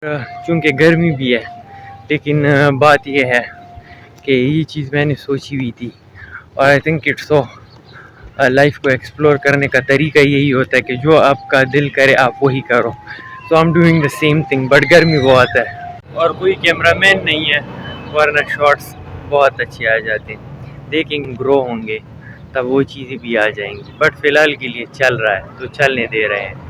चूँकि गर्मी भी है, लेकिन बात यह है कि ये चीज़ मैंने सोची हुई थी और I think it's so life को एक्सप्लोर करने का तरीका यही होता है कि जो आपका दिल करे आप वही करो। So I am doing the same thing, but गर्मी बहुत है और कोई कैमरामैन नहीं है, वरना शॉट्स बहुत अच्छे आ जाते हैं। देखेंगे ग्रो होंगे तब वो चीज़ें भी आ जाएंगी, बट फ़िलहाल के लिए चल रहा है तो चलने दे रहे हैं।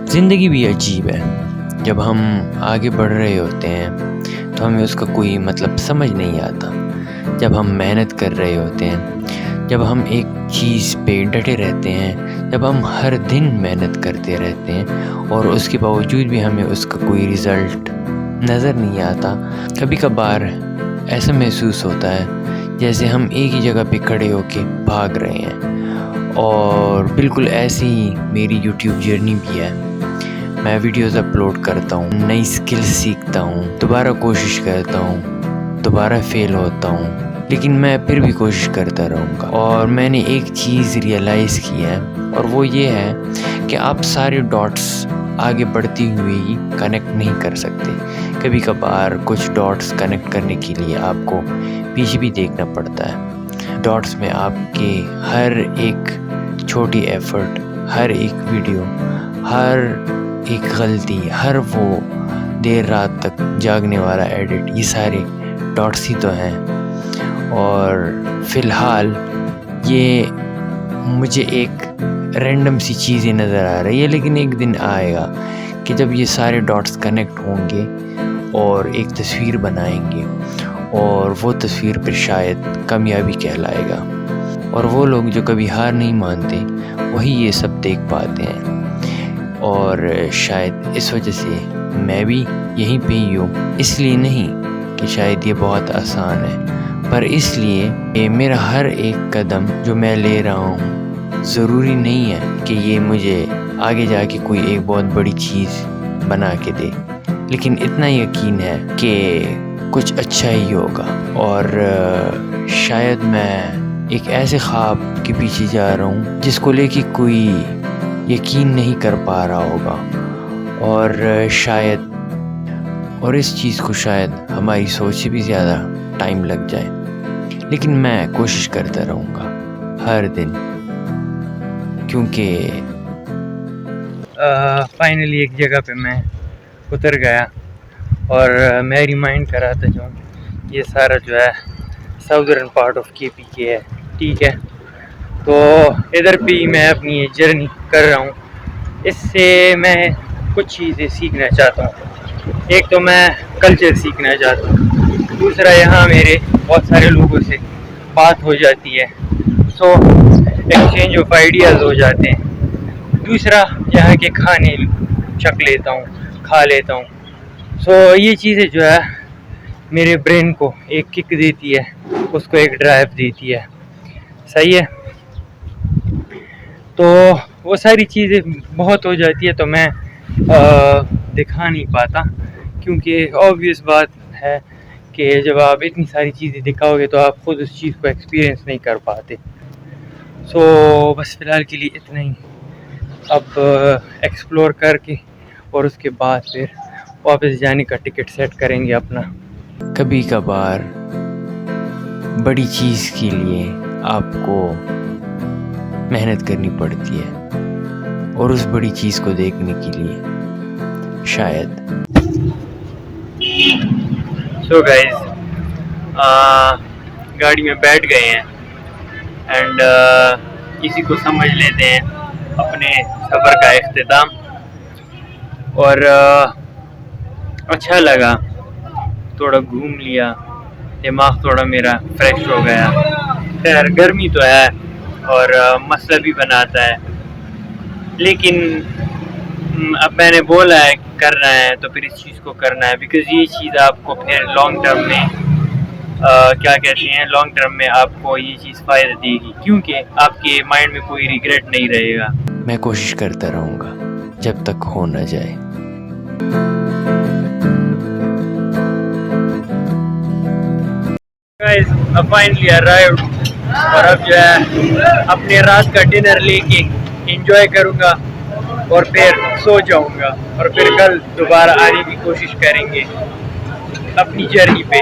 ज़िंदगी भी अजीब है। जब हम आगे बढ़ रहे होते हैं तो हमें उसका कोई मतलब समझ नहीं आता। जब हम मेहनत कर रहे होते हैं, जब हम एक चीज़ पे डटे रहते हैं, जब हम हर दिन मेहनत करते रहते हैं और उसके बावजूद भी हमें उसका कोई रिज़ल्ट नज़र नहीं आता, कभी कभार ऐसा महसूस होता है जैसे हम एक ही जगह पे खड़े होके भाग रहे हैं। और बिल्कुल ऐसी ही मेरी यूट्यूब जर्नी भी है। मैं वीडियोज़ अपलोड करता हूँ, नई स्किल सीखता हूँ, दोबारा कोशिश करता हूँ, दोबारा फेल होता हूँ, लेकिन मैं फिर भी कोशिश करता रहूँगा। और मैंने एक चीज़ रियलाइज़ की है और वो ये है कि आप सारे डॉट्स आगे बढ़ती हुई ही कनेक्ट नहीं कर सकते। कभी कभार कुछ डॉट्स कनेक्ट करने के लिए आपको पीछे भी देखना पड़ता है। डॉट्स में आपके हर एक छोटी एफ़र्ट, हर एक वीडियो, हर एक गलती, हर वो देर रात तक जागने वाला एडिट, ये सारे डॉट्स ही तो हैं। और फ़िलहाल ये मुझे एक रैंडम सी चीज़ें नज़र आ रही है, लेकिन एक दिन आएगा कि जब ये सारे डॉट्स कनेक्ट होंगे और एक तस्वीर बनाएंगे और वो तस्वीर पर शायद कामयाबी कहलाएगा। और वो लोग जो कभी हार नहीं मानते वही ये सब देख पाते हैं। और शायद इस वजह से मैं भी यहीं पे ही हूँ, इसलिए नहीं कि शायद ये बहुत आसान है, पर इसलिए कि मेरा हर एक कदम जो मैं ले रहा हूँ ज़रूरी नहीं है कि ये मुझे आगे जाके कोई एक बहुत बड़ी चीज़ बना के दे, लेकिन इतना यकीन है कि कुछ अच्छा ही होगा। और शायद मैं एक ऐसे ख्वाब के पीछे जा रहा हूँ जिसको लेके कोई यकीन नहीं कर पा रहा होगा। और इस चीज़ को शायद हमारी सोच से भी ज़्यादा टाइम लग जाए, लेकिन मैं कोशिश करता रहूँगा हर दिन, क्योंकि फाइनली एक जगह पे मैं उतर गया और मैं रिमाइंड कर रहा था जो ये सारा जो है साउदर्न पार्ट ऑफ केपी के है, ठीक है। तो इधर भी मैं अपनी ये जर्नी कर रहा हूँ। इससे मैं कुछ चीज़ें सीखना चाहता हूँ। एक तो मैं कल्चर सीखना चाहता हूँ, दूसरा यहाँ मेरे बहुत सारे लोगों से बात हो जाती है, सो एक्सचेंज ऑफ आइडियाज़ हो जाते हैं। दूसरा यहाँ के खाने चख लेता हूँ, खा लेता हूँ। सो ये चीज़ें जो है मेरे ब्रेन को एक किक देती है, उसको एक ड्राइव देती है, सही है। तो वो सारी चीज़ें बहुत हो जाती है तो मैं दिखा नहीं पाता, क्योंकि ऑब्वियस बात है कि जब आप इतनी सारी चीज़ें दिखाओगे तो आप ख़ुद उस चीज़ को एक्सपीरियंस नहीं कर पाते। सो बस फ़िलहाल के लिए इतना ही। अब एक्सप्लोर करके और उसके बाद फिर वापस जाने का टिकट सेट करेंगे अपना। कभी कभार बड़ी चीज़ के लिए आपको मेहनत करनी पड़ती है और उस बड़ी चीज़ को देखने के लिए शायद। सो गाइस, गाड़ी में बैठ गए हैं एंड इसी को समझ लेते हैं अपने सफ़र का इख्तिताम। और अच्छा लगा, थोड़ा घूम लिया, दिमाग थोड़ा मेरा फ्रेश हो गया। खैर गर्मी तो है और मसला भी बनाता है, लेकिन अब मैंने बोला है करना है तो फिर इस चीज़ को करना है, बिकॉज़ ये चीज़ आपको फिर लॉन्ग टर्म में क्या कहते हैं, लॉन्ग टर्म में आपको ये चीज़ फ़ायदा देगी, क्योंकि आपके माइंड में कोई रिग्रेट नहीं रहेगा। मैं कोशिश करता रहूँगा जब तक हो न जाए। मैं फाइनली अराइव्ड और अब जो है अपने रात का डिनर लेके एंजॉय करूँगा और फिर सो जाऊँगा और फिर कल दोबारा आने की कोशिश करेंगे अपनी जर्नी पे।